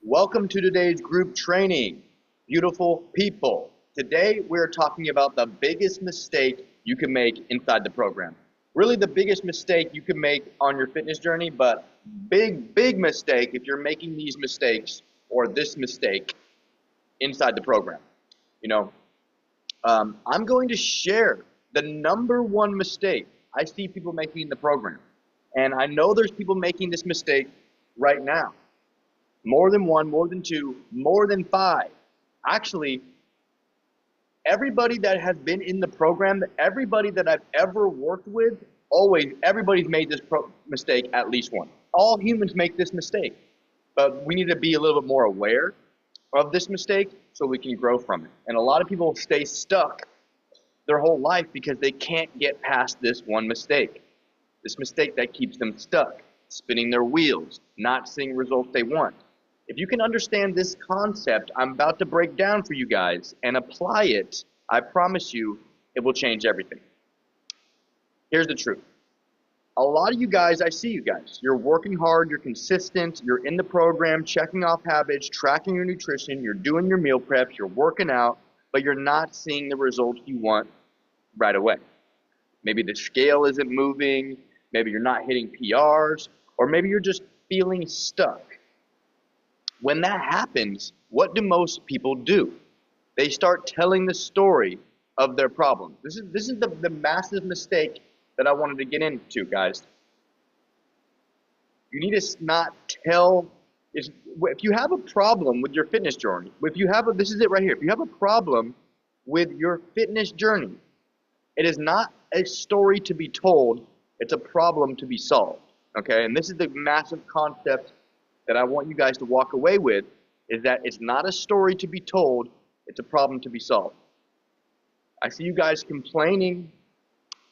Welcome to today's group training, beautiful people. Today we're talking about the biggest mistake you can make inside the program. Really the biggest mistake you can make on your fitness journey, but big mistake if you're making these mistakes or this mistake inside the program. I'm going to share the number one mistake I see people making in the program. And I know there's people making this mistake right now. More than one, more than two, more than five. Actually, everybody that has been in the program, everybody that I've ever worked with, everybody's made this mistake at least once. All humans make this mistake, but we need to be a little bit more aware of this mistake so we can grow from it. And a lot of people stay stuck their whole life because they can't get past this one mistake. This mistake that keeps them stuck, spinning their wheels, not seeing results they want. If you can understand this concept I'm about to break down for you guys and apply it, I promise you it will change everything. Here's the truth. A lot of you guys, I see you guys, you're working hard, you're consistent, you're in the program, checking off habits, tracking your nutrition, you're doing your meal preps, you're working out, but you're not seeing the results you want right away. Maybe the scale isn't moving, maybe you're not hitting PRs, or maybe you're just feeling stuck. When that happens, what do most people do? They start telling the story of their problem. This is the massive mistake that I wanted to get into, guys. You need to not tell. If you have a problem with your fitness journey, this is it right here. If you have a problem with your fitness journey, it is not a story to be told. It's a problem to be solved. Okay, and this is the massive concept that I want you guys to walk away with, is that it's not a story to be told, it's a problem to be solved. I see you guys complaining.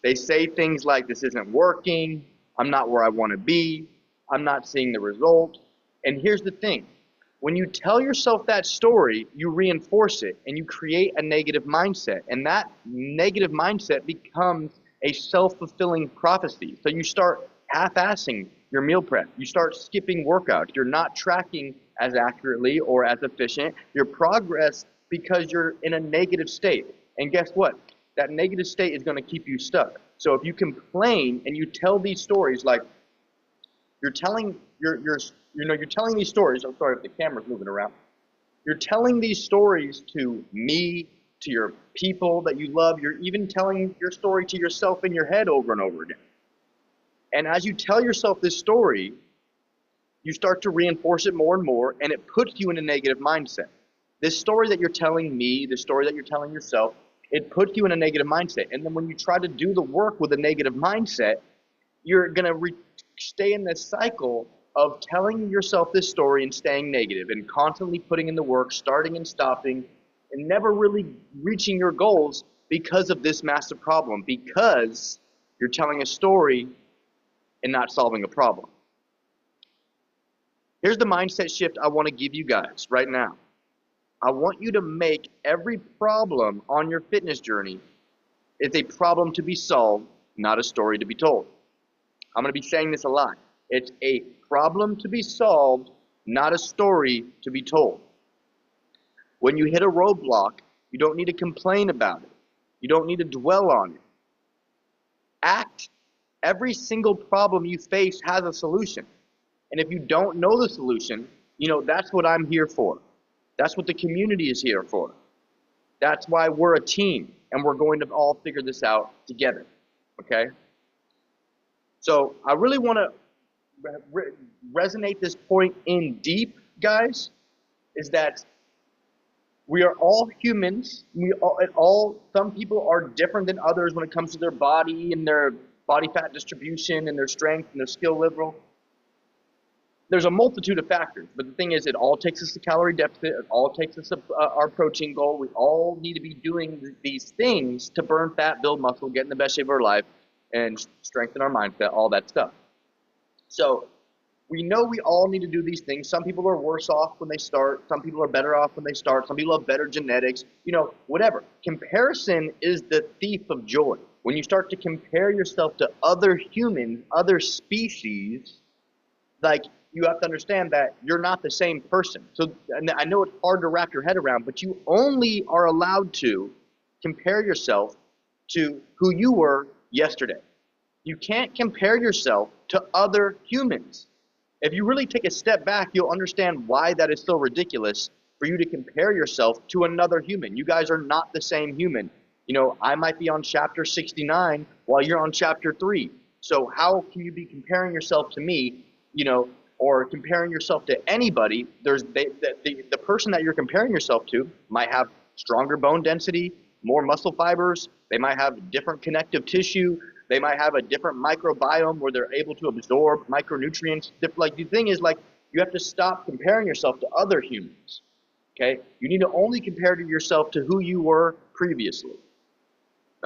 They say things like, this isn't working, I'm not where I want to be, I'm not seeing the result. And here's the thing. When you tell yourself that story, you reinforce it and you create a negative mindset. And that negative mindset becomes a self-fulfilling prophecy. So you start half-assing your meal prep. You start skipping workouts. You're not tracking as accurately or as efficient your progress because you're in a negative state. And guess what? That negative state is going to keep you stuck. So if you complain and you tell these stories, like you're telling these stories. I'm sorry if the camera's moving around. You're telling these stories to me, to your people that you love. You're even telling your story to yourself in your head over and over again. And as you tell yourself this story, you start to reinforce it more and more, and it puts you in a negative mindset. This story that you're telling me, the story that you're telling yourself, it puts you in a negative mindset. And then when you try to do the work with a negative mindset, you're going to stay in this cycle of telling yourself this story and staying negative and constantly putting in the work, starting and stopping, and never really reaching your goals because of this massive problem, because you're telling a story and not solving a problem. Here's the mindset shift I want to give you guys right now. I want you to make every problem on your fitness journey is a problem to be solved, not a story to be told. I'm going to be saying this a lot. It's a problem to be solved, not a story to be told. When you hit a roadblock, you don't need to complain about it. You don't need to dwell on it. Act. Every single problem you face has a solution. And if you don't know the solution, that's what I'm here for. That's what the community is here for. That's why we're a team, and we're going to all figure this out together. Okay? So I really want to resonate this point in deep, guys, is that we are all humans. Some people are different than others when it comes to their body and their body fat distribution and their strength and their skill level. There's a multitude of factors, but the thing is, it all takes us to calorie deficit. It all takes us to our protein goal. We all need to be doing these things to burn fat, build muscle, get in the best shape of our life, and strengthen our mindset, all that stuff. So we know we all need to do these things. Some people are worse off when they start. Some people are better off when they start. Some people have better genetics. Whatever. Comparison is the thief of joy. When you start to compare yourself to other humans, other species, like you have to understand that you're not the same person. So, and I know it's hard to wrap your head around, but you only are allowed to compare yourself to who you were yesterday. You can't compare yourself to other humans. If you really take a step back, you'll understand why that is so ridiculous for you to compare yourself to another human. You guys are not the same human. You know, I might be on chapter 69 while you're on chapter 3. So how can you be comparing yourself to me, you know, or comparing yourself to anybody? The person that you're comparing yourself to might have stronger bone density, more muscle fibers. They might have different connective tissue. They might have a different microbiome where they're able to absorb micronutrients. Like the thing is, like, you have to stop comparing yourself to other humans. Okay? You need to only compare to yourself to who you were previously.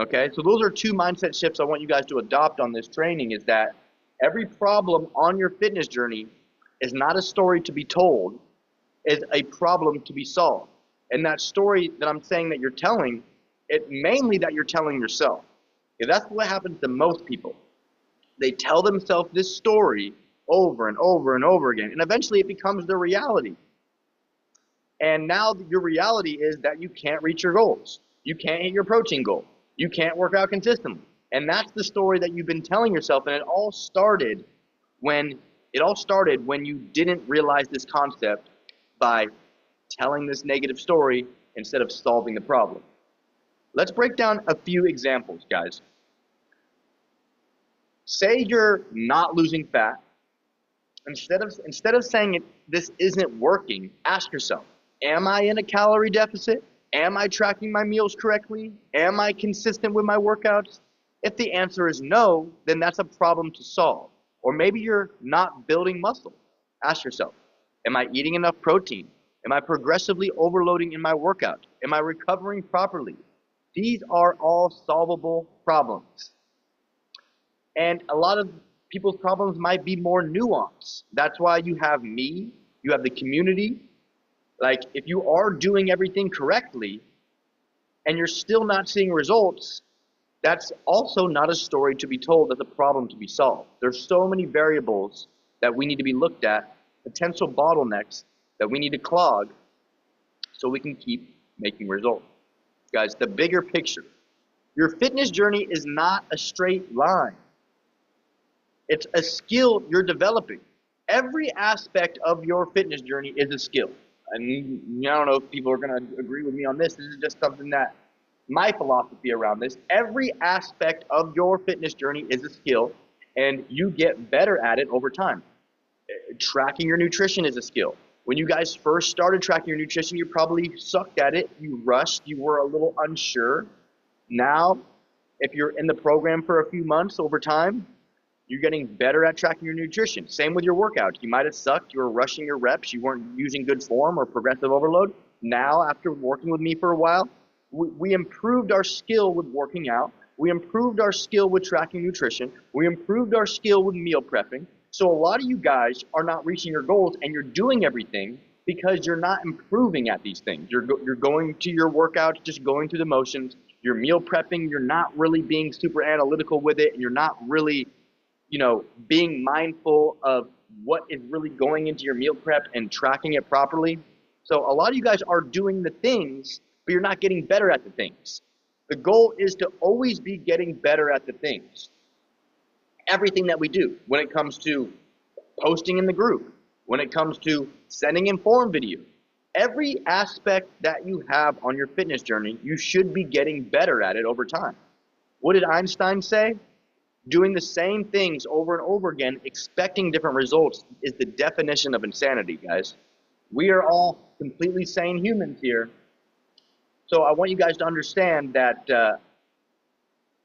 Okay? So those are two mindset shifts I want you guys to adopt on this training, is that every problem on your fitness journey is not a story to be told, is a problem to be solved. And that story that I'm saying that you're telling, it mainly that you're telling yourself. Okay, that's what happens to most people. They tell themselves this story over and over and over again, and eventually it becomes their reality. And now your reality is that you can't reach your goals. You can't hit your protein goal. You can't work out consistently. And that's the story that you've been telling yourself, and it all started when you didn't realize this concept by telling this negative story instead of solving the problem. Let's break down a few examples, guys. Say you're not losing fat. Instead of saying this isn't working, ask yourself, am I in a calorie deficit? Am I tracking my meals correctly? Am I consistent with my workouts? If the answer is no, then that's a problem to solve. Or maybe you're not building muscle. Ask yourself, am I eating enough protein? Am I progressively overloading in my workout? Am I recovering properly? These are all solvable problems. And a lot of people's problems might be more nuanced. That's why you have me, you have the community. Like, if you are doing everything correctly and you're still not seeing results, that's also not a story to be told, that's a problem to be solved. There's so many variables that we need to be looked at, potential bottlenecks that we need to clog so we can keep making results. Guys, the bigger picture. Your fitness journey is not a straight line. It's a skill you're developing. Every aspect of your fitness journey is a skill. And I don't know if people are going to agree with me on this. This is just something that my philosophy around this. Every aspect of your fitness journey is a skill, and you get better at it over time. Tracking your nutrition is a skill. When you guys first started tracking your nutrition, you probably sucked at it. You rushed. You were a little unsure. Now, if you're in the program for a few months over time, you're getting better at tracking your nutrition. Same with your workouts. You might have sucked. You were rushing your reps. You weren't using good form or progressive overload. Now, after working with me for a while, we improved our skill with working out. We improved our skill with tracking nutrition. We improved our skill with meal prepping. So a lot of you guys are not reaching your goals, and you're doing everything because you're not improving at these things. You're going to your workouts, just going through the motions. You're meal prepping. You're not really being super analytical with it, and you're not really, being mindful of what is really going into your meal prep and tracking it properly. So a lot of you guys are doing the things, but you're not getting better at the things. The goal is to always be getting better at the things. Everything that we do, when it comes to posting in the group, when it comes to sending in form video, every aspect that you have on your fitness journey, you should be getting better at it over time. What did Einstein say? Doing the same things over and over again, expecting different results, is the definition of insanity, guys. We are all completely sane humans here. So I want you guys to understand that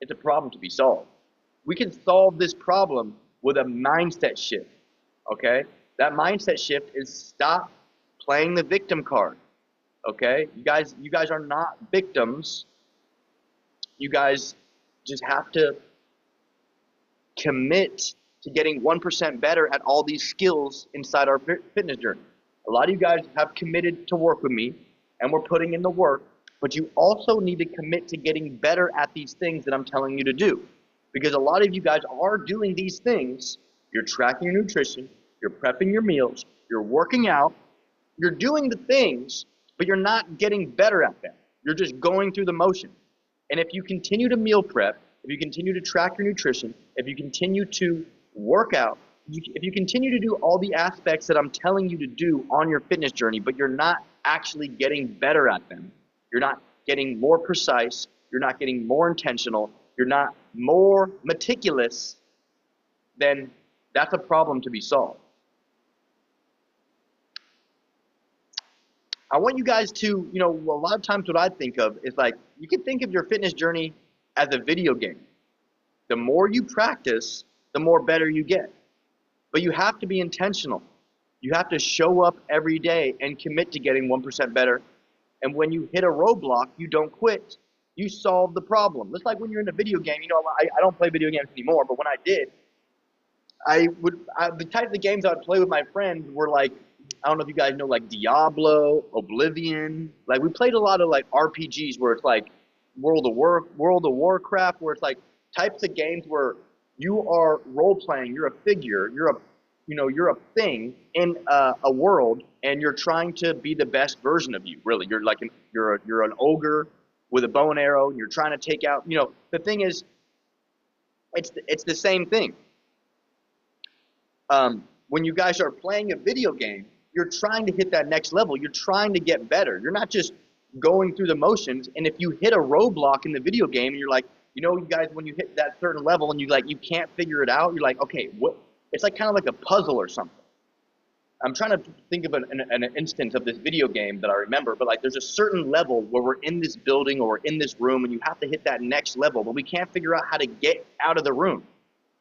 it's a problem to be solved. We can solve this problem with a mindset shift, okay? That mindset shift is stop playing the victim card, okay? You guys are not victims. You guys just have to commit to getting 1% better at all these skills inside our fitness journey. A lot of you guys have committed to work with me, and we're putting in the work, but you also need to commit to getting better at these things that I'm telling you to do. Because a lot of you guys are doing these things. You're tracking your nutrition, you're prepping your meals, you're working out, you're doing the things, but you're not getting better at them. You're just going through the motion. And if you continue to meal prep, if you continue to track your nutrition, if you continue to work out, if you continue to do all the aspects that I'm telling you to do on your fitness journey, but you're not actually getting better at them, you're not getting more precise, you're not getting more intentional, you're not more meticulous, then that's a problem to be solved. I want you guys to, a lot of times what I think of is like, you can think of your fitness journey as a video game. The more you practice, the more better you get. But you have to be intentional. You have to show up every day and commit to getting 1% better. And when you hit a roadblock, you don't quit. You solve the problem. Just like when you're in a video game, I don't play video games anymore, but when I did, the type of games I would play with my friends were like, I don't know if you guys know, like Diablo, Oblivion. Like we played a lot of like RPGs where it's like World of Warcraft, where it's like types of games where you are role playing, you're a figure, you're a thing in a world, and you're trying to be the best version of you. Really, you're an ogre with a bow and arrow, and you're trying to take out. The thing is, it's the same thing. When you guys are playing a video game, you're trying to hit that next level. You're trying to get better. You're not just going through the motions. And if you hit a roadblock in the video game, and you're like, you guys, when you hit that certain level and you can't figure it out, you're like, okay, what? It's like kind of like a puzzle or something. I'm trying to think of an instance of this video game that I remember, but like there's a certain level where we're in this building or we're in this room and you have to hit that next level, but we can't figure out how to get out of the room.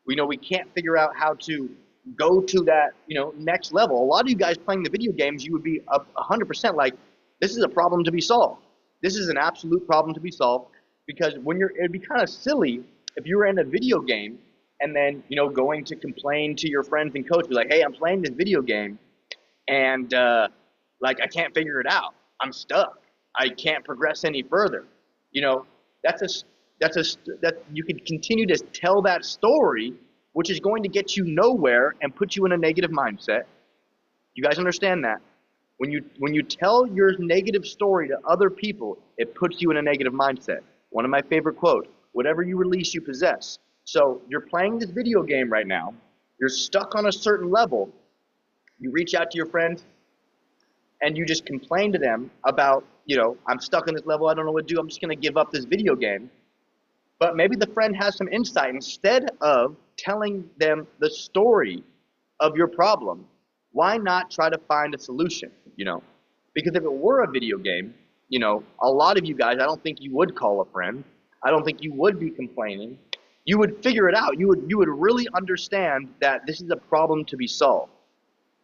We can't figure out how to go to that, next level. A lot of you guys playing the video games, you would be 100% like, this is a problem to be solved. This is an absolute problem to be solved, because it'd be kind of silly if you were in a video game and then, going to complain to your friends and coach, be like, hey, I'm playing this video game and I can't figure it out. I'm stuck. I can't progress any further. That you can continue to tell that story, which is going to get you nowhere and put you in a negative mindset. You guys understand that? When you tell your negative story to other people, it puts you in a negative mindset. One of my favorite quotes, whatever you release, you possess. So you're playing this video game right now. You're stuck on a certain level. You reach out to your friends and you just complain to them about, I'm stuck on this level. I don't know what to do. I'm just going to give up this video game. But maybe the friend has some insight. Instead of telling them the story of your problem, why not try to find a solution, Because if it were a video game, a lot of you guys, I don't think you would call a friend. I don't think you would be complaining. You would figure it out. You would really understand that this is a problem to be solved.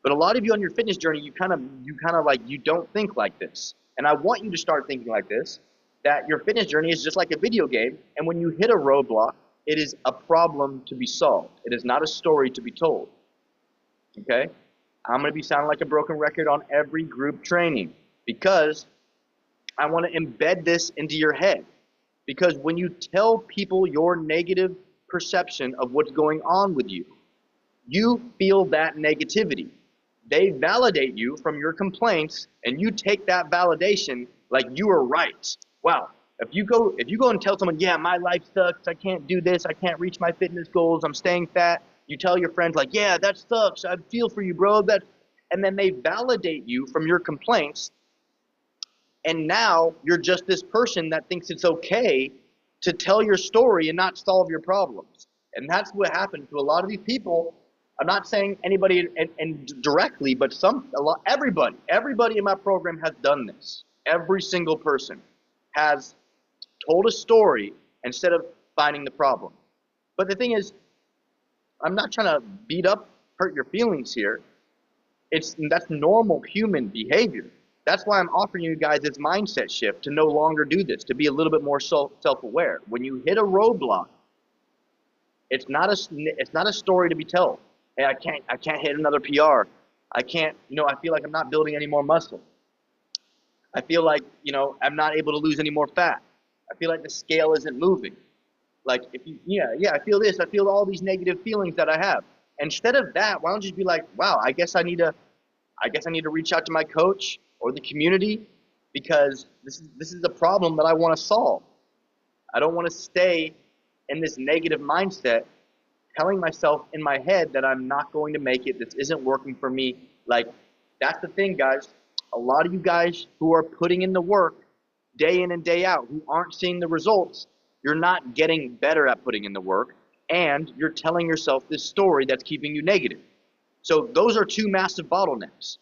But a lot of you on your fitness journey, you kind of like, you don't think like this. And I want you to start thinking like this, that your fitness journey is just like a video game. And when you hit a roadblock, it is a problem to be solved. It is not a story to be told. Okay? I'm going to be sounding like a broken record on every group training because I want to embed this into your head. Because when you tell people your negative perception of what's going on with you, you feel that negativity. They validate you from your complaints, and you take that validation like you are right. Wow. If you go and tell someone, yeah, my life sucks, I can't do this, I can't reach my fitness goals, I'm staying fat, you tell your friends like, yeah, that sucks, I feel for you, bro. And then they validate you from your complaints, and now you're just this person that thinks it's okay to tell your story and not solve your problems. And that's what happened to a lot of these people. I'm not saying anybody and directly, but everybody in my program has done this. Every single person has told a story instead of finding the problem. But the thing is, I'm not trying to hurt your feelings here. That's normal human behavior. That's why I'm offering you guys this mindset shift to no longer do this, to be a little bit more self-aware. When you hit a roadblock, it's not a story to be told. Hey, I can't hit another PR. I can't, I feel like I'm not building any more muscle. I feel like, I'm not able to lose any more fat. I feel like the scale isn't moving. Like I feel this, I feel all these negative feelings that I have. Instead of that, why don't you just be like, wow, I guess I need to reach out to my coach or the community because this is a problem that I want to solve. I don't want to stay in this negative mindset, telling myself in my head that I'm not going to make it. This isn't working for me. Like, that's the thing, guys. A lot of you guys who are putting in the work day in and day out, who aren't seeing the results, you're not getting better at putting in the work, and you're telling yourself this story that's keeping you negative. So those are two massive bottlenecks.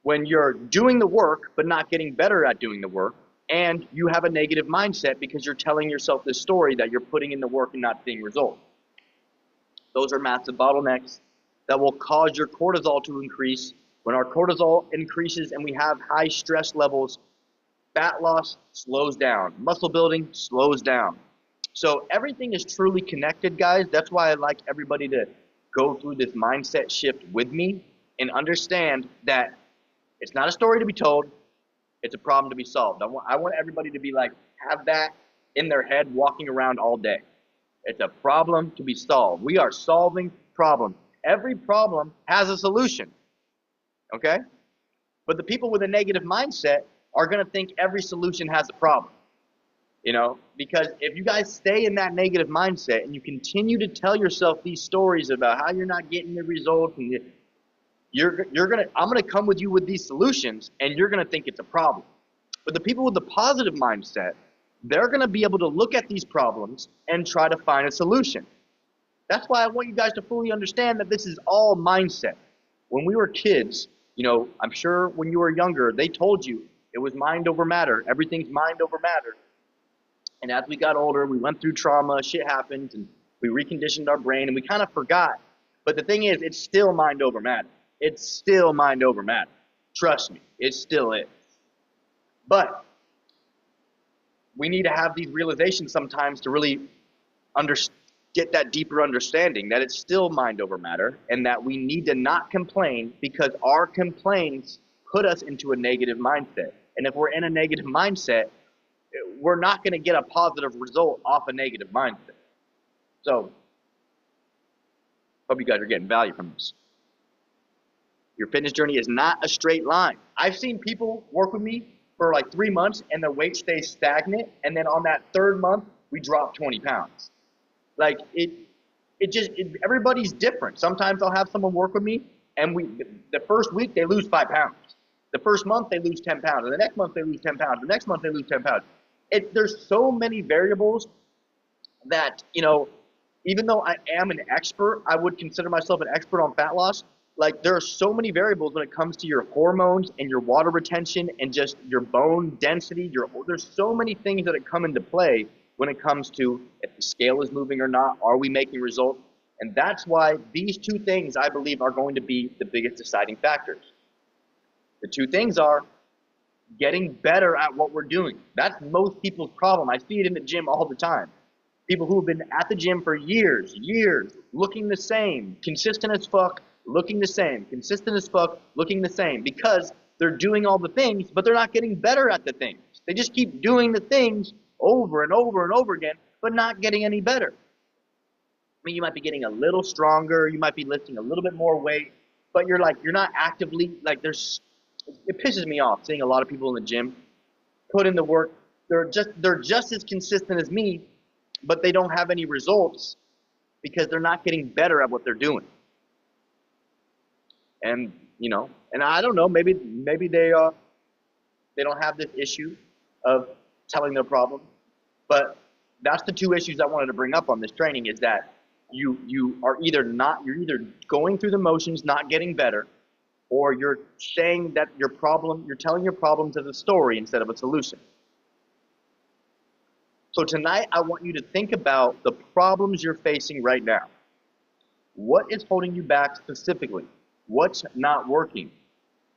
When you're doing the work but not getting better at doing the work, and you have a negative mindset because you're telling yourself this story that you're putting in the work and not seeing results. Those are massive bottlenecks that will cause your cortisol to increase. When our cortisol increases and we have high stress levels, fat loss slows down, muscle building slows down. So everything is truly connected, guys. That's why I like everybody to go through this mindset shift with me and understand that it's not a story to be told. It's a problem to be solved. I want everybody to be like, have that in their head walking around all day. It's a problem to be solved. We are solving problems. Every problem has a solution, okay? But the people with a negative mindset are going to think every solution has a problem, because if you guys stay in that negative mindset and you continue to tell yourself these stories about how you're not getting the results and I'm gonna come with you with these solutions, and you're gonna think it's a problem. But the people with the positive mindset, they're gonna be able to look at these problems and try to find a solution. That's why I want you guys to fully understand that this is all mindset. When we were kids, I'm sure when you were younger, they told you it was mind over matter. Everything's mind over matter. And as we got older, we went through trauma, shit happened, and we reconditioned our brain, and we kind of forgot. But the thing is, it's still mind over matter. It's still mind over matter. Trust me, it still is. But we need to have these realizations sometimes to really get that deeper understanding that it's still mind over matter, and that we need to not complain because our complaints put us into a negative mindset. And if we're in a negative mindset, we're not going to get a positive result off a negative mindset. So, hope you guys are getting value from this. Your fitness journey is not a straight line. I've seen people work with me for like 3 months and their weight stays stagnant, and then on that third month, we drop 20 pounds. Like, everybody's different. Sometimes I'll have someone work with me, and the first week they lose 5 pounds. The first month they lose 10 pounds, and the next month they lose 10 pounds, the next month they lose 10 pounds. There's so many variables that, even though I am an expert, I would consider myself an expert on fat loss. Like, there are so many variables when it comes to your hormones and your water retention and just your bone density. There's so many things that come into play when it comes to if the scale is moving or not, are we making results? And that's why these two things, I believe, are going to be the biggest deciding factors. The two things are getting better at what we're doing. That's most people's problem. I see it in the gym all the time. People who have been at the gym for years, looking the same, consistent as fuck, looking the same, consistent as fuck, looking the same, because they're doing all the things, but they're not getting better at the things. They just keep doing the things over and over and over again, but not getting any better. I mean, you might be getting a little stronger, you might be lifting a little bit more weight, but you're not actively, it pisses me off seeing a lot of people in the gym put in the work. They're just as consistent as me, but they don't have any results because they're not getting better at what they're doing. And and I don't know, maybe they don't have this issue of telling their problem, but that's the two issues I wanted to bring up on this training, is that you're either going through the motions, not getting better, or you're saying that you're telling your problems as a story instead of a solution. So tonight, I want you to think about the problems you're facing right now. What is holding you back specifically? What's not working?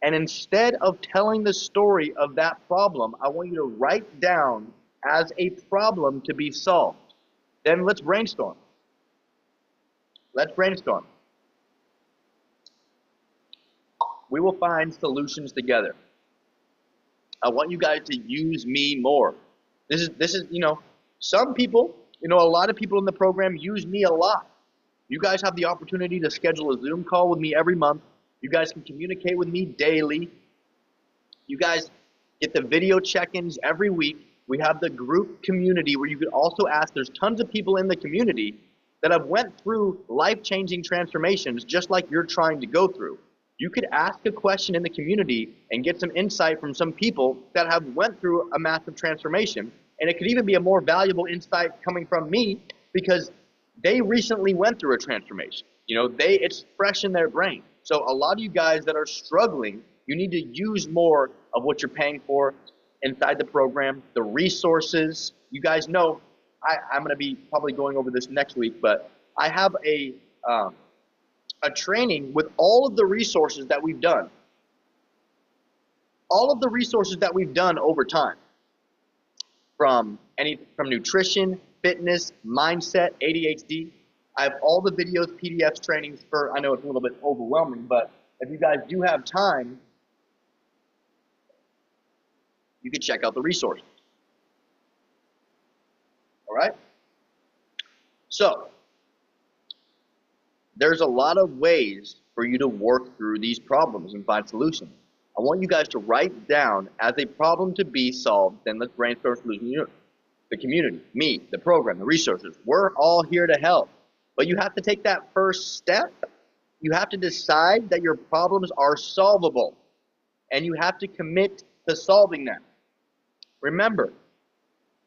And instead of telling the story of that problem, I want you to write down as a problem to be solved. Then let's brainstorm. We will find solutions together. I want you guys to use me more. This is some people, a lot of people in the program use me a lot. You guys have the opportunity to schedule a Zoom call with me every month. You guys can communicate with me daily. You guys get the video check-ins every week. We have the group community where you can also ask. There's tons of people in the community that have went through life-changing transformations just like you're trying to go through. You could ask a question in the community and get some insight from some people that have went through a massive transformation. And it could even be a more valuable insight coming from me because they recently went through a transformation. You know, it's fresh in their brain. So a lot of you guys that are struggling, you need to use more of what you're paying for inside the program, the resources. You guys know I'm going to be probably going over this next week, but I have a training with all of the resources that we've done. All of the resources that we've done over time, from nutrition, fitness, mindset, ADHD. I have all the videos, PDFs, trainings for, I know it's a little bit overwhelming, but if you guys do have time, you can check out the resources. All right? So, there's a lot of ways for you to work through these problems and find solutions. I want you guys to write down as a problem to be solved, then let's brainstorm solutions. The community, me, the program, the resources, we're all here to help. But you have to take that first step. You have to decide that your problems are solvable. And you have to commit to solving them. Remember,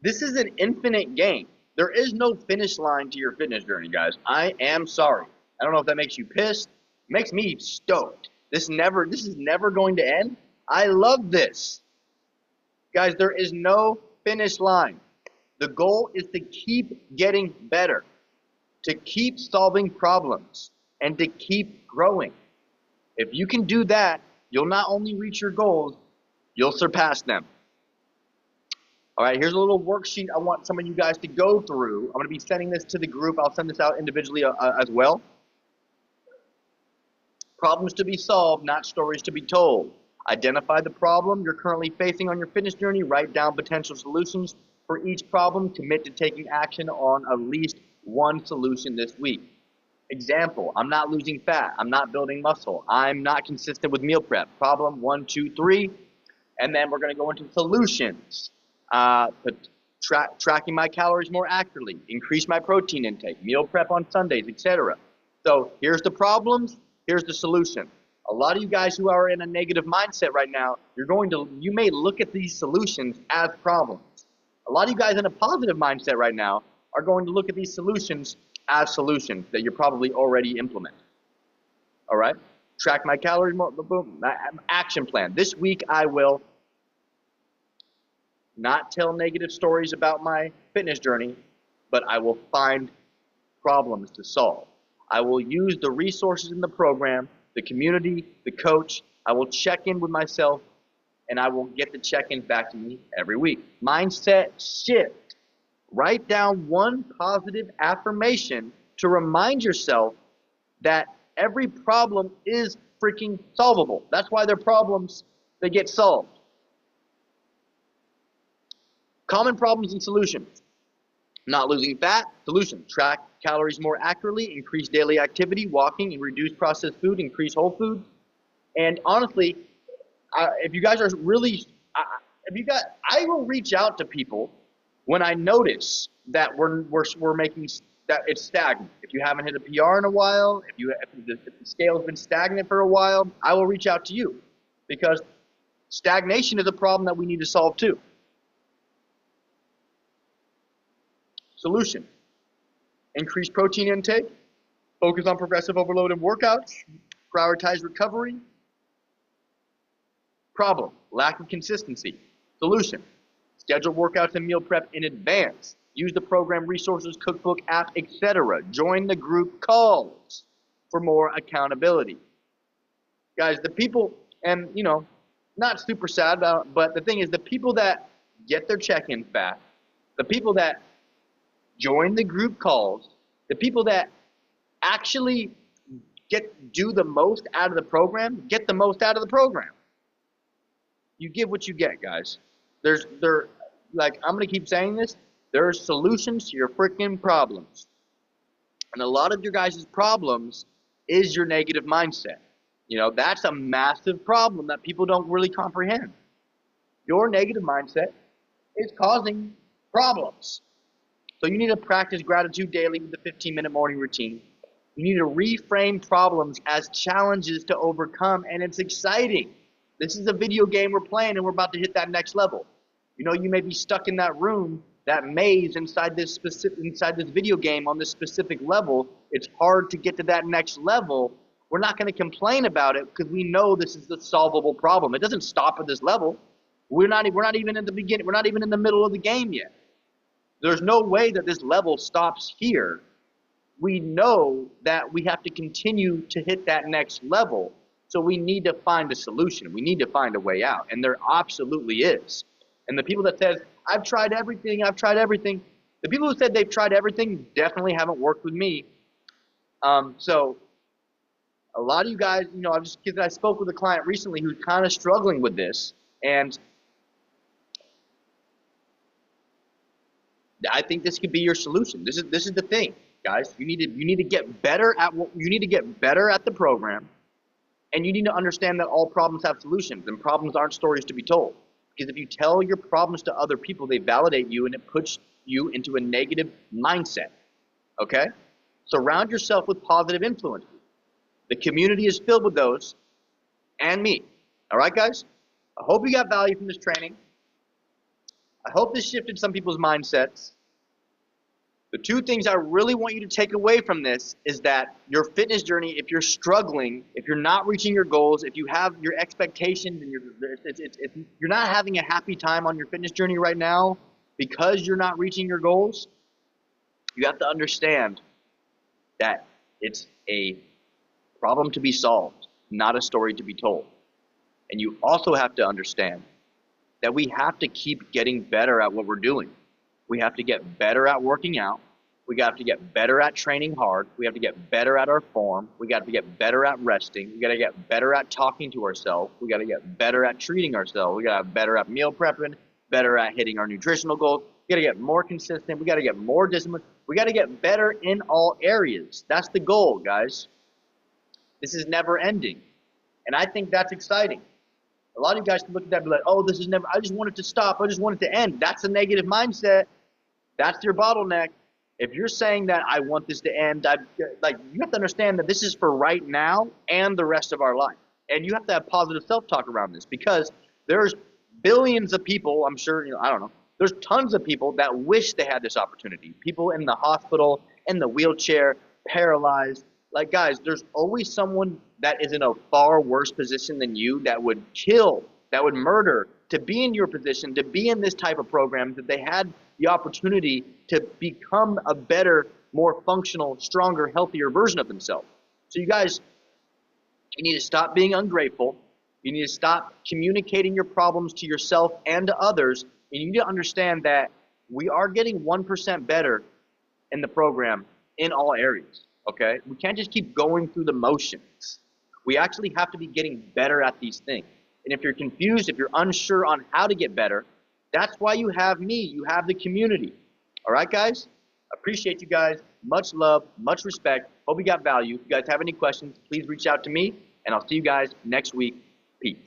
this is an infinite game. There is no finish line to your fitness journey, guys. I am sorry. I don't know if that makes you pissed. It makes me stoked. This is never going to end. I love this. Guys, there is no finish line. The goal is to keep getting better, to keep solving problems, and to keep growing. If you can do that, you'll not only reach your goals, you'll surpass them. All right, here's a little worksheet I want some of you guys to go through. I'm going to be sending this to the group. I'll send this out individually as well. Problems to be solved, not stories to be told. Identify the problem you're currently facing on your fitness journey. Write down potential solutions for each problem. Commit to taking action on at least one solution this week. Example, I'm not losing fat. I'm not building muscle. I'm not consistent with meal prep. Problem 1, 2, 3. And then we're going to go into solutions. Tracking my calories more accurately. Increase my protein intake. Meal prep on Sundays, etc. So here's the problems. Here's the solution. A lot of you guys who are in a negative mindset right now, you may look at these solutions as problems. A lot of you guys in a positive mindset right now are going to look at these solutions as solutions that you're probably already implementing. All right? Track my calories more, boom, action plan. This week I will not tell negative stories about my fitness journey, but I will find problems to solve. I will use the resources in the program, the community, the coach. I will check in with myself, and I will get the check-ins back to me every week. Mindset shift. Write down one positive affirmation to remind yourself that every problem is freaking solvable. That's why they're problems that get solved. Common problems and solutions. Not losing fat, solution. Track calories more accurately, increase daily activity, walking, and reduce processed food, increase whole foods. And honestly, if you guys are really, I will reach out to people when I notice that we're making that it's stagnant. If you haven't hit a PR in a while, if the scale's been stagnant for a while, I will reach out to you because stagnation is a problem that we need to solve too. Solution. Increase protein intake, focus on progressive overload in workouts, prioritize recovery. Problem, lack of consistency. Solution, schedule workouts and meal prep in advance. Use the program resources, cookbook, app, etc. Join the group calls for more accountability. Guys, the people, and not super sad, but the thing is the people that get their check-ins back, the people that join the group calls, the people that actually do the most out of the program, get the most out of the program. You give what you get, guys. I'm gonna keep saying this, there are solutions to your freaking problems. And a lot of your guys' problems is your negative mindset. That's a massive problem that people don't really comprehend. Your negative mindset is causing problems. So you need to practice gratitude daily with the 15-minute morning routine. You need to reframe problems as challenges to overcome, and it's exciting. This is a video game we're playing, and we're about to hit that next level. You may be stuck in that room, that maze inside this video game on this specific level. It's hard to get to that next level. We're not going to complain about it because we know this is the solvable problem. It doesn't stop at this level. We're not even in the beginning. We're not even in the middle of the game yet. There's no way that this level stops here. We know that we have to continue to hit that next level. So we need to find a solution. We need to find a way out. And there absolutely is. And the people that says, I've tried everything, the people who said they've tried everything definitely haven't worked with me. So a lot of you guys, I spoke with a client recently who's kind of struggling with this. And I think this could be your solution. This is the thing, guys. You need to get better at the program, and you need to understand that all problems have solutions, and problems aren't stories to be told. Because if you tell your problems to other people, they validate you, and it puts you into a negative mindset. Okay? Surround yourself with positive influences. The community is filled with those, and me. All right, guys? I hope you got value from this training. I hope this shifted some people's mindsets. The two things I really want you to take away from this is that your fitness journey, if you're struggling, if you're not reaching your goals, if you have your expectations and if you're not having a happy time on your fitness journey right now because you're not reaching your goals, you have to understand that it's a problem to be solved, not a story to be told. And you also have to understand that we have to keep getting better at what we're doing. We have to get better at working out. We got to get better at training hard. We have to get better at our form. We got to get better at resting. We got to get better at talking to ourselves. We got to get better at treating ourselves. We got to get better at meal prepping, better at hitting our nutritional goals. We got to get more consistent. We got to get more disciplined. We got to get better in all areas. That's the goal, guys. This is never ending. And I think that's exciting. A lot of you guys can look at that and be like, oh, this is never, I just want it to stop. I just want it to end. That's a negative mindset. That's your bottleneck. If you're saying that I want this to end, you have to understand that this is for right now and the rest of our life. And you have to have positive self-talk around this because there's billions of people, I'm sure, I don't know, there's tons of people that wish they had this opportunity. People in the hospital, in the wheelchair, paralyzed. Like, guys, there's always someone that is in a far worse position than you that would kill, that would murder to be in your position, to be in this type of program, that they had the opportunity to become a better, more functional, stronger, healthier version of themselves. So you guys, you need to stop being ungrateful. You need to stop communicating your problems to yourself and to others. And you need to understand that we are getting 1% better in the program in all areas. Okay? We can't just keep going through the motions. We actually have to be getting better at these things. And if you're confused, if you're unsure on how to get better, that's why you have me. You have the community. All right, guys? Appreciate you guys. Much love, much respect. Hope you got value. If you guys have any questions, please reach out to me, and I'll see you guys next week. Peace.